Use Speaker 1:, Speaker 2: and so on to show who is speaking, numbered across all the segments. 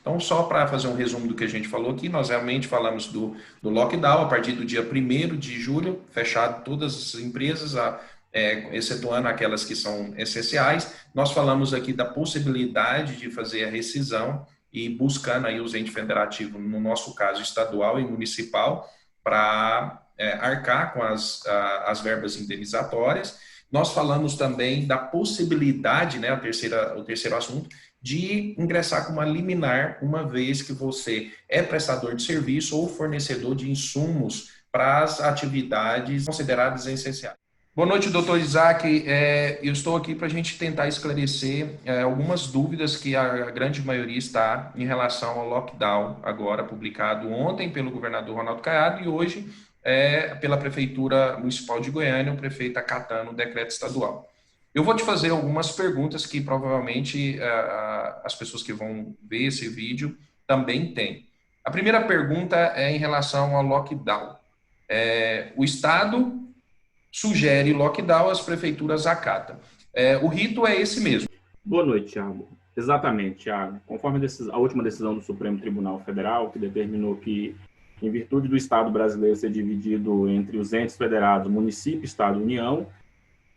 Speaker 1: Então, só para fazer um resumo do que a gente falou aqui, nós realmente falamos do lockdown a partir do dia 1º de julho, fechado todas as empresas, excetuando aquelas que são essenciais. Nós falamos aqui da possibilidade de fazer a rescisão e buscando aí os entes federativos, no nosso caso estadual e municipal, para arcar com as verbas indenizatórias. Nós falamos também da possibilidade, né, o terceiro assunto, de ingressar com uma liminar, uma vez que você é prestador de serviço ou fornecedor de insumos para as atividades consideradas essenciais. Boa noite, doutor Isaac. Eu estou aqui para a gente tentar esclarecer algumas dúvidas que a grande maioria está em relação ao lockdown, agora publicado ontem pelo governador Ronaldo Caiado e hoje pela Prefeitura Municipal de Goiânia, o prefeito acatando o decreto estadual. Eu vou te fazer algumas perguntas que provavelmente as pessoas que vão ver esse vídeo também têm. A primeira pergunta é em relação ao lockdown. O Estado sugere lockdown, as prefeituras acatam. O rito é esse mesmo.
Speaker 2: Boa noite, Thiago. Exatamente, Thiago. Conforme a última decisão do Supremo Tribunal Federal, que determinou que, em virtude do Estado brasileiro ser dividido entre os entes federados, município, Estado e União,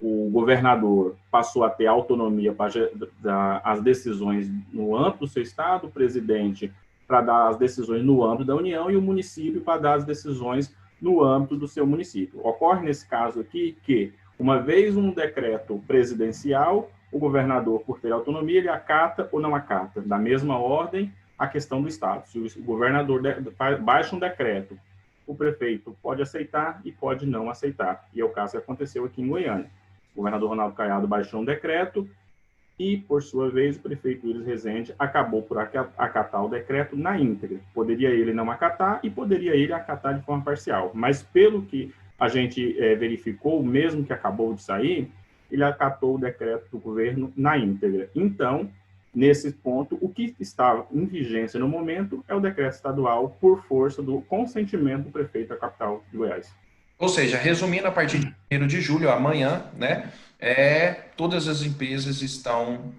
Speaker 2: o governador passou a ter autonomia para dar as decisões no âmbito do seu Estado, o presidente para dar as decisões no âmbito da União e o município para dar as decisões no âmbito do seu município. Ocorre nesse caso aqui que, uma vez um decreto presidencial, o governador, por ter autonomia, ele acata ou não acata. Da mesma ordem, a questão do Estado. Se o governador baixa um decreto, o prefeito pode aceitar e pode não aceitar. E é o caso que aconteceu aqui em Goiânia. O governador Ronaldo Caiado baixou um decreto e, por sua vez, o prefeito Iris Rezende acabou por acatar o decreto na íntegra. Poderia ele não acatar e poderia ele acatar de forma parcial. Mas, pelo que a gente verificou, mesmo que acabou de sair, ele acatou o decreto do governo na íntegra. Então, nesse ponto, o que está em vigência no momento é o decreto estadual por força do consentimento do prefeito da capital de Goiás.
Speaker 1: Ou seja, resumindo, a partir de 1º de julho, amanhã, né, todas as empresas estão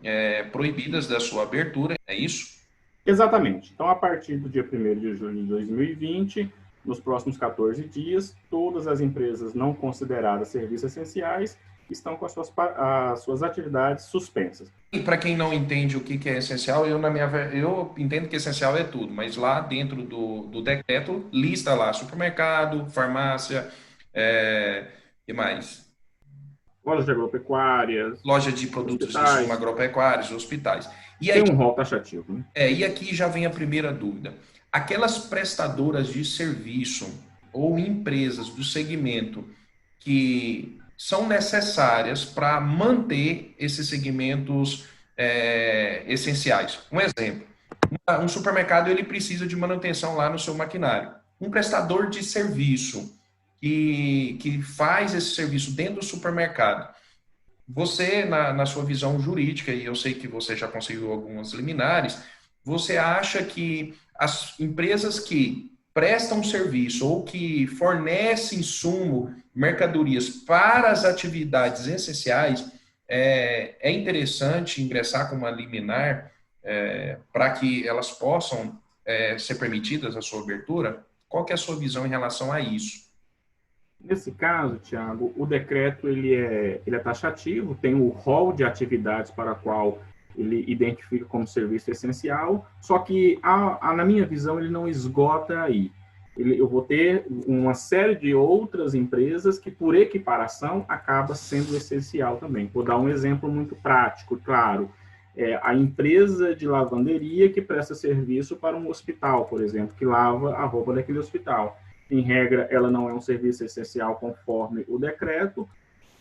Speaker 1: proibidas da sua abertura, é isso?
Speaker 2: Exatamente. Então, a partir do dia 1º de julho de 2020, nos próximos 14 dias, todas as empresas não consideradas serviços essenciais estão com as suas atividades suspensas.
Speaker 1: E para quem não entende o que é essencial, eu entendo que essencial é tudo, mas lá dentro do decreto lista lá supermercado, farmácia, e mais?
Speaker 2: Lojas de agropecuárias.
Speaker 1: Loja de produtos de consumo agropecuários, hospitais.
Speaker 2: E tem um rol taxativo, né?
Speaker 1: E aqui já vem a primeira dúvida. Aquelas prestadoras de serviço ou empresas do segmento que são necessárias para manter esses segmentos essenciais. Um exemplo, um supermercado ele precisa de manutenção lá no seu maquinário. Um prestador de serviço que faz esse serviço dentro do supermercado, você, na sua visão jurídica, e eu sei que você já conseguiu algumas liminares, você acha que as empresas que prestam serviço ou que fornecem insumo, mercadorias para as atividades essenciais, é interessante ingressar com uma liminar para que elas possam ser permitidas a sua abertura? Qual que é a sua visão em relação a isso?
Speaker 2: Nesse caso, Thiago, o decreto ele é taxativo, tem o rol de atividades para a qual ele identifica como serviço essencial, só que, na minha visão, ele não esgota aí. Eu vou ter uma série de outras empresas que, por equiparação, acaba sendo essencial também. Vou dar um exemplo muito prático, claro. A empresa de lavanderia que presta serviço para um hospital, por exemplo, que lava a roupa daquele hospital. Em regra, ela não é um serviço essencial conforme o decreto.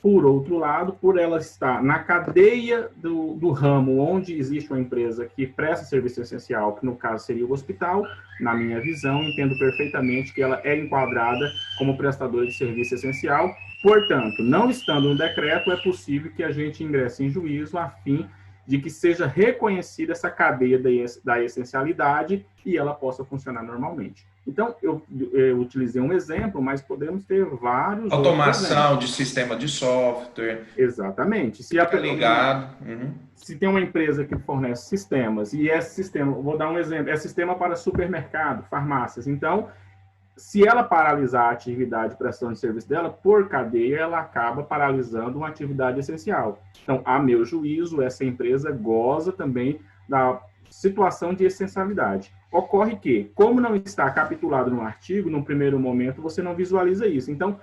Speaker 2: Por outro lado, por ela estar na cadeia do ramo onde existe uma empresa que presta serviço essencial, que no caso seria o hospital, na minha visão, entendo perfeitamente que ela é enquadrada como prestadora de serviço essencial. Portanto, não estando no decreto, é possível que a gente ingresse em juízo a fim de que seja reconhecida essa cadeia da essencialidade e ela possa funcionar normalmente. Então, eu utilizei um exemplo, mas podemos ter vários outros exemplos.
Speaker 1: Automação de sistema de software.
Speaker 2: Exatamente.
Speaker 1: Fica ligado.
Speaker 2: Se tem uma empresa que fornece sistemas, e esse sistema, vou dar um exemplo, é sistema para supermercado, farmácias. Então, se ela paralisar a atividade de prestação de serviço dela, por cadeia, ela acaba paralisando uma atividade essencial. Então, a meu juízo, essa empresa goza também da situação de essencialidade. Ocorre que, como não está capitulado no artigo, no primeiro momento, você não visualiza isso. Então,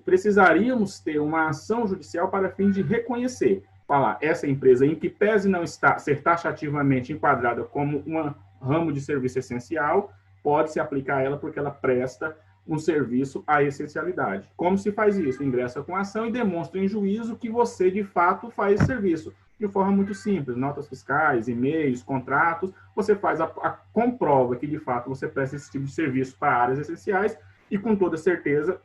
Speaker 2: precisaríamos ter uma ação judicial para fim de reconhecer, falar, essa empresa, em que pese não ser taxativamente enquadrada como um ramo de serviço essencial, pode se aplicar a ela porque ela presta um serviço à essencialidade. Como se faz isso? Ingressa com a ação e demonstra em juízo que você, de fato, faz esse serviço. De forma muito simples, notas fiscais, e-mails, contratos, você comprova que, de fato, você presta esse tipo de serviço para áreas essenciais e, com toda certeza,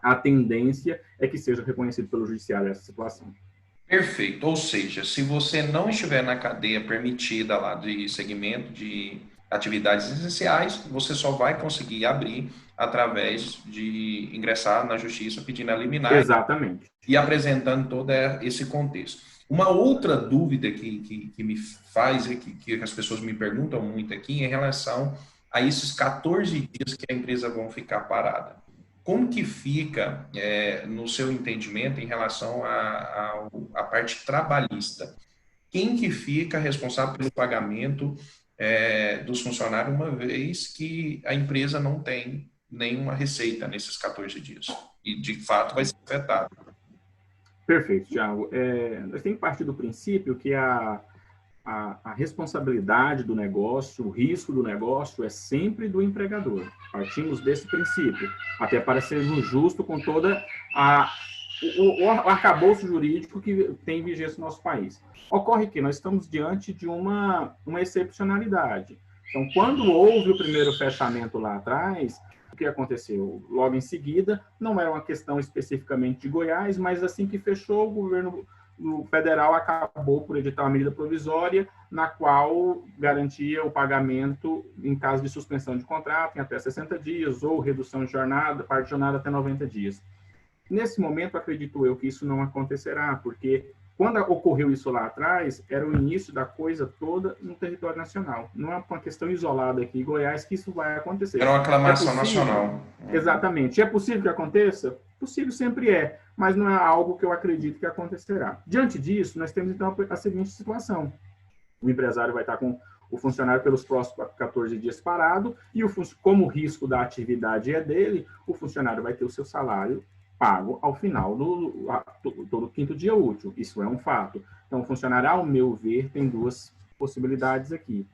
Speaker 2: a tendência é que seja reconhecido pelo judiciário essa situação.
Speaker 1: Perfeito. Ou seja, se você não estiver na cadeia permitida lá de segmento de atividades essenciais, você só vai conseguir abrir através de ingressar na justiça pedindo a liminar.
Speaker 2: Exatamente.
Speaker 1: E apresentando todo esse contexto. Uma outra dúvida que me faz, que as pessoas me perguntam muito aqui, em relação a esses 14 dias que a empresa vão ficar parada. Como que fica, no seu entendimento, em relação à parte trabalhista? Quem que fica responsável pelo pagamento dos funcionários, uma vez que a empresa não tem nenhuma receita nesses 14 dias? E, de fato, vai ser afetado.
Speaker 2: Perfeito, Thiago. Nós temos que partir do princípio que a responsabilidade do negócio, o risco do negócio é sempre do empregador. Partimos desse princípio, até para sermos justos com toda o arcabouço jurídico que tem vigência no nosso país. Ocorre que nós estamos diante de uma excepcionalidade. Então, quando houve o primeiro fechamento lá atrás, o que aconteceu? Logo em seguida, não era uma questão especificamente de Goiás, mas assim que fechou, o governo federal acabou por editar uma medida provisória na qual garantia o pagamento em caso de suspensão de contrato em até 60 dias ou redução de jornada, parte de jornada até 90 dias. Nesse momento, acredito eu que isso não acontecerá, porque quando ocorreu isso lá atrás, era o início da coisa toda no território nacional. Não é uma questão isolada aqui em Goiás que isso vai acontecer.
Speaker 1: Era uma aclamação nacional.
Speaker 2: Exatamente. É possível que aconteça? Possível sempre é, mas não é algo que eu acredito que acontecerá. Diante disso, nós temos então a seguinte situação. O empresário vai estar com o funcionário pelos próximos 14 dias parado e, como o risco da atividade é dele, o funcionário vai ter o seu salário pago ao final do quinto dia útil. Isso é um fato. Então, o funcionário, ao meu ver, tem duas possibilidades aqui.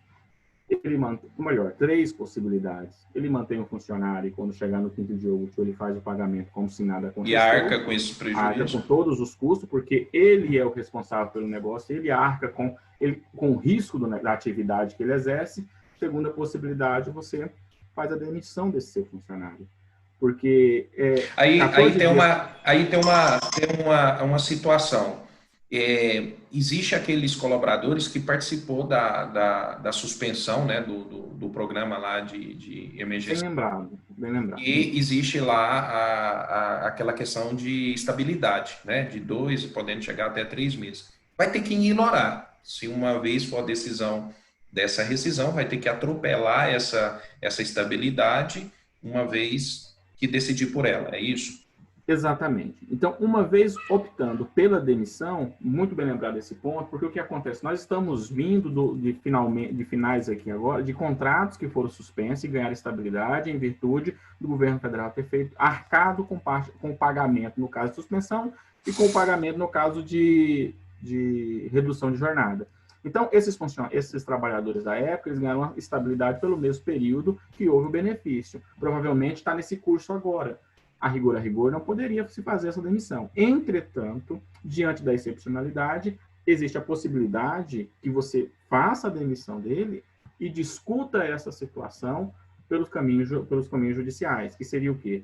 Speaker 2: Ele mantém, melhor, 3 possibilidades. Ele mantém o funcionário e, quando chegar no quinto dia útil, ele faz o pagamento como se nada aconteceu.
Speaker 1: E arca com esses prejuízos.
Speaker 2: Arca com todos os custos, porque ele é o responsável pelo negócio, ele arca com o risco da atividade que ele exerce. Segunda possibilidade, você faz a demissão desse seu funcionário. Porque
Speaker 1: aí tem uma situação. Existe aqueles colaboradores que participou da suspensão, né, do programa lá de emergência.
Speaker 2: Bem lembrado.
Speaker 1: E existe lá aquela questão de estabilidade, né, de 2, podendo chegar até 3 meses. Vai ter que ignorar. Se uma vez for a decisão dessa rescisão, vai ter que atropelar essa estabilidade, uma vez que decidir por ela, é isso?
Speaker 2: Exatamente. Então, uma vez optando pela demissão, muito bem lembrado esse ponto, porque o que acontece? Nós estamos vindo de finais aqui agora, de contratos que foram suspensos e ganharam estabilidade em virtude do governo federal ter arcado com o pagamento no caso de suspensão e com o pagamento no caso de redução de jornada. Então, esses trabalhadores da época, eles ganharam uma estabilidade pelo mesmo período que houve o benefício. Provavelmente está nesse curso agora. A rigor, não poderia se fazer essa demissão. Entretanto, diante da excepcionalidade, existe a possibilidade que você faça a demissão dele e discuta essa situação pelos caminhos judiciais, que seria o quê?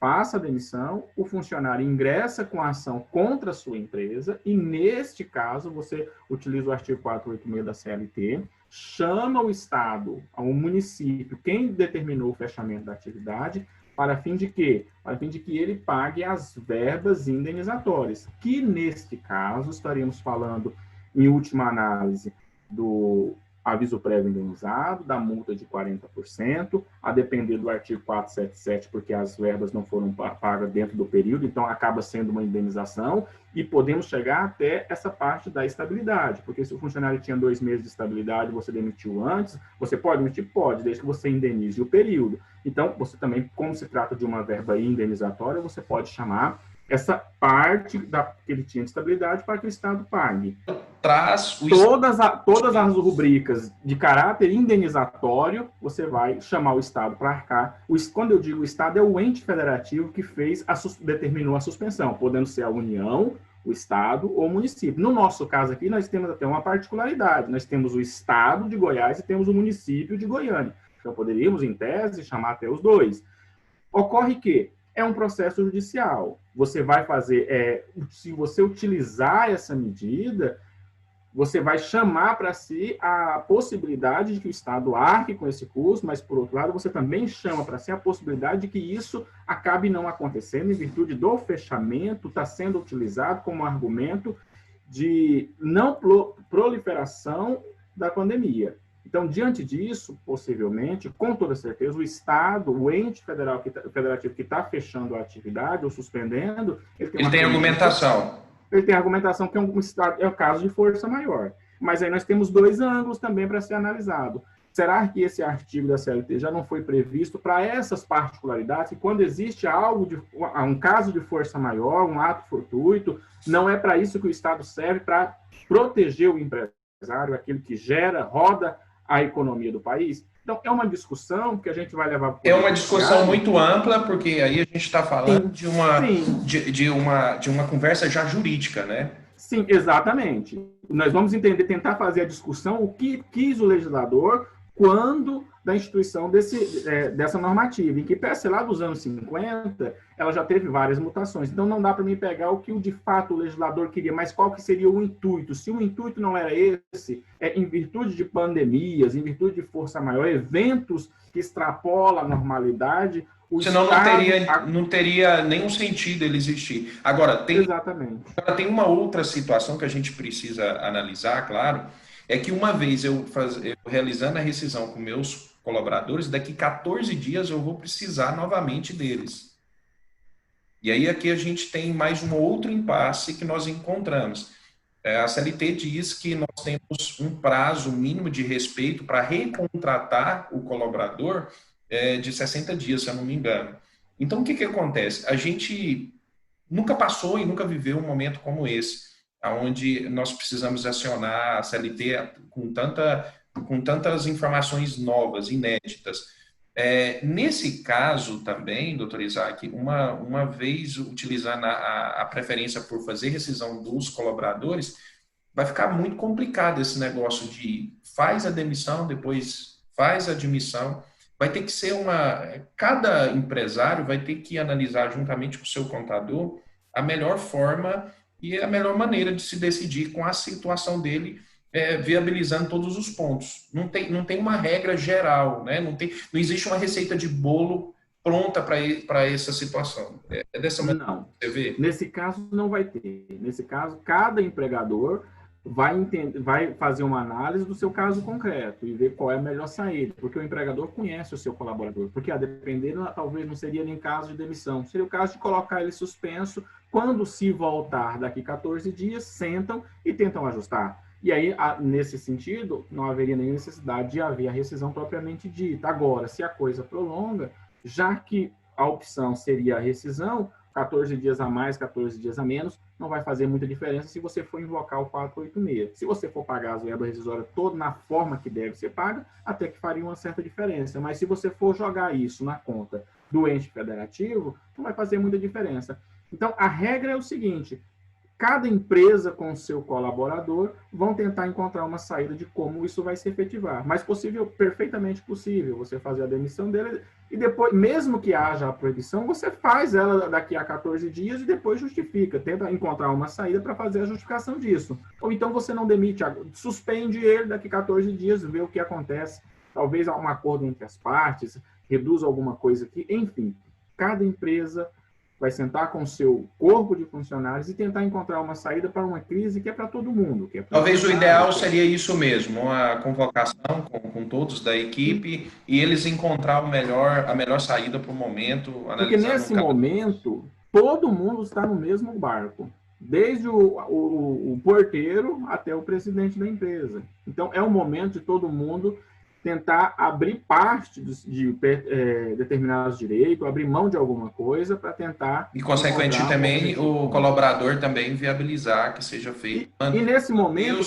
Speaker 2: faça a demissão, o funcionário ingressa com a ação contra a sua empresa e, neste caso, você utiliza o artigo 486 da CLT, chama o Estado, o município, quem determinou o fechamento da atividade, para fim de quê? Para fim de que ele pague as verbas indenizatórias, que, neste caso, estaríamos falando, em última análise, do aviso prévio indenizado, da multa de 40%, a depender do artigo 477, porque as verbas não foram pagas dentro do período, então acaba sendo uma indenização, e podemos chegar até essa parte da estabilidade, porque se o funcionário tinha 2 meses de estabilidade, você demitiu antes, você pode demitir? Pode, desde que você indenize o período. Então, você também, como se trata de uma verba indenizatória, você pode chamar essa parte que ele tinha de estabilidade para que o Estado pague.
Speaker 1: Traz o...
Speaker 2: Todas as rubricas de caráter indenizatório, você vai chamar o Estado para arcar. Quando eu digo Estado, é o ente federativo que determinou a suspensão, podendo ser a União, o Estado ou o município. No nosso caso aqui, nós temos até uma particularidade. Nós temos o Estado de Goiás e temos o município de Goiânia. Então, poderíamos, em tese, chamar até os dois. Ocorre que é um processo judicial. Você vai fazer, se você utilizar essa medida, você vai chamar para si a possibilidade de que o Estado arque com esse custo, mas, por outro lado, você também chama para si a possibilidade de que isso acabe não acontecendo em virtude do fechamento, está sendo utilizado como argumento de não proliferação da pandemia. Então, diante disso, possivelmente, com toda certeza, o Estado, o ente federativo que está fechando a atividade ou suspendendo...
Speaker 1: Ele tem argumentação.
Speaker 2: Ele tem argumentação que é um caso de força maior. Mas aí nós temos 2 ângulos também para ser analisado. Será que esse artigo da CLT já não foi previsto para essas particularidades? E quando existe um caso de força maior, um ato fortuito, não é para isso que o Estado serve, para proteger o empresário, aquele que roda a economia do país? Então, é uma discussão que a gente vai levar...
Speaker 1: É uma discussão muito ampla, porque aí a gente está falando de uma conversa já jurídica, né?
Speaker 2: Sim, exatamente. Nós vamos tentar fazer a discussão, o que quis o legislador quando da instituição dessa normativa, em que, sei lá, dos anos 50, ela já teve várias mutações. Então, não dá para mim pegar o que, de fato, o legislador queria, mas qual que seria o intuito? Se o intuito não era esse, em virtude de pandemias, em virtude de força maior, eventos que extrapolam a normalidade...
Speaker 1: Senão não teria nenhum sentido ele existir.
Speaker 2: Exatamente.
Speaker 1: Agora, tem uma outra situação que a gente precisa analisar, claro, é que uma vez eu realizando a rescisão com meus colaboradores, daqui 14 dias eu vou precisar novamente deles. E aí aqui a gente tem mais um outro impasse que nós encontramos. A CLT diz que nós temos um prazo mínimo de respeito para recontratar o colaborador de 60 dias, se eu não me engano. Então, o que acontece? A gente nunca passou e nunca viveu um momento como esse, onde nós precisamos acionar a CLT com tantas informações novas, inéditas. Nesse caso também, doutor Isaac, uma vez utilizando a preferência por fazer rescisão dos colaboradores, vai ficar muito complicado esse negócio de faz a demissão, depois faz a admissão. Vai ter que ser cada empresário vai ter que analisar juntamente com o seu contador a melhor forma e a melhor maneira de se decidir com a situação dele, viabilizando todos os pontos. Não tem uma regra geral, né? Não existe uma receita de bolo pronta para essa situação. É dessa maneira
Speaker 2: não.
Speaker 1: Que você vê?
Speaker 2: Nesse caso, não vai ter. Nesse caso, cada empregador vai fazer uma análise do seu caso concreto e ver qual é a melhor saída, porque o empregador conhece o seu colaborador, porque a depender, talvez não seria nem caso de demissão, seria o caso de colocar ele suspenso, quando se voltar daqui 14 dias, sentam e tentam ajustar. E aí, nesse sentido, não haveria nenhuma necessidade de haver a rescisão propriamente dita. Agora, se a coisa prolonga, já que a opção seria a rescisão, 14 dias a mais, 14 dias a menos, não vai fazer muita diferença se você for invocar o 486. Se você for pagar as verbas rescisórias toda na forma que deve ser paga, até que faria uma certa diferença. Mas se você for jogar isso na conta do ente federativo, não vai fazer muita diferença. Então, a regra é o seguinte, cada empresa com o seu colaborador vão tentar encontrar uma saída de como isso vai se efetivar. Mas possível, perfeitamente possível, você fazer a demissão dele e depois, mesmo que haja a proibição, você faz ela daqui a 14 dias e depois justifica, tenta encontrar uma saída para fazer a justificação disso. Ou então você não demite, suspende ele daqui a 14 dias, vê o que acontece, talvez há um acordo entre as partes, reduz alguma coisa aqui, enfim, cada empresa vai sentar com o seu corpo de funcionários e tentar encontrar uma saída para uma crise que é para todo mundo. Que é
Speaker 1: Talvez o ideal seria isso mesmo, uma convocação com todos da equipe e eles encontrar a melhor saída para o momento.
Speaker 2: Porque nesse momento, todo mundo está no mesmo barco, desde o porteiro até o presidente da empresa. Então, é o momento de todo mundo tentar abrir parte de determinados direitos, abrir mão de alguma coisa para tentar...
Speaker 1: E, consequentemente, também o colaborador também viabilizar que seja feito.
Speaker 2: E nesse momento...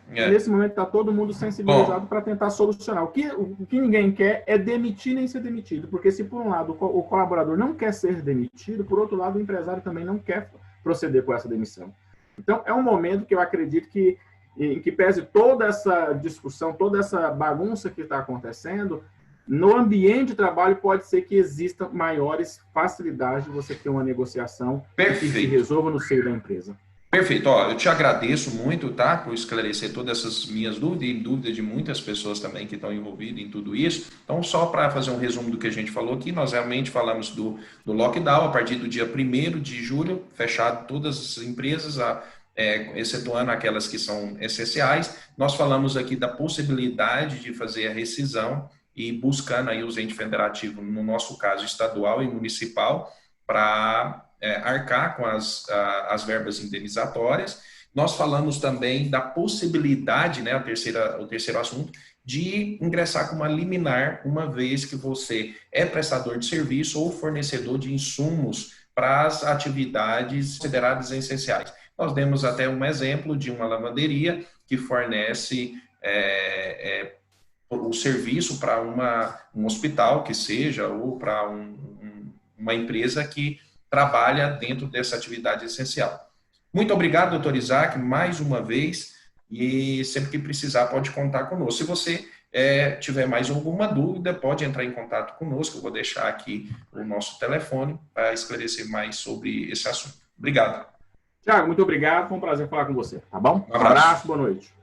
Speaker 2: Nesse momento está todo mundo sensibilizado para tentar solucionar. O que ninguém quer é demitir nem ser demitido, porque se, por um lado, o colaborador não quer ser demitido, por outro lado, o empresário também não quer proceder com essa demissão. Então, é um momento que eu acredito que, em que pese toda essa discussão, toda essa bagunça que está acontecendo, no ambiente de trabalho pode ser que existam maiores facilidades de você ter uma negociação que se resolva no seio da empresa.
Speaker 1: Perfeito. Ó, eu te agradeço muito, tá, por esclarecer todas essas minhas dúvidas e dúvidas de muitas pessoas também que estão envolvidas em tudo isso. Então, só para fazer um resumo do que a gente falou aqui, nós realmente falamos do lockdown a partir do dia 1º de julho, fechado todas as empresas, excetuando aquelas que são essenciais. Nós falamos aqui da possibilidade de fazer a rescisão e buscando aí os entes federativos, no nosso caso estadual e municipal, para arcar com as verbas indenizatórias. Nós falamos também da possibilidade, né, o terceiro assunto, de ingressar com uma liminar, uma vez que você é prestador de serviço ou fornecedor de insumos para as atividades consideradas essenciais. Nós demos até um exemplo de uma lavanderia que fornece o serviço para um hospital que seja, ou para uma empresa que trabalha dentro dessa atividade essencial. Muito obrigado, doutor Isaac, mais uma vez, e sempre que precisar pode contar conosco. Se você tiver mais alguma dúvida, pode entrar em contato conosco, eu vou deixar aqui o nosso telefone para esclarecer mais sobre esse assunto. Obrigado.
Speaker 2: Tiago, muito obrigado, foi um prazer falar com você, tá bom? Um abraço, boa noite.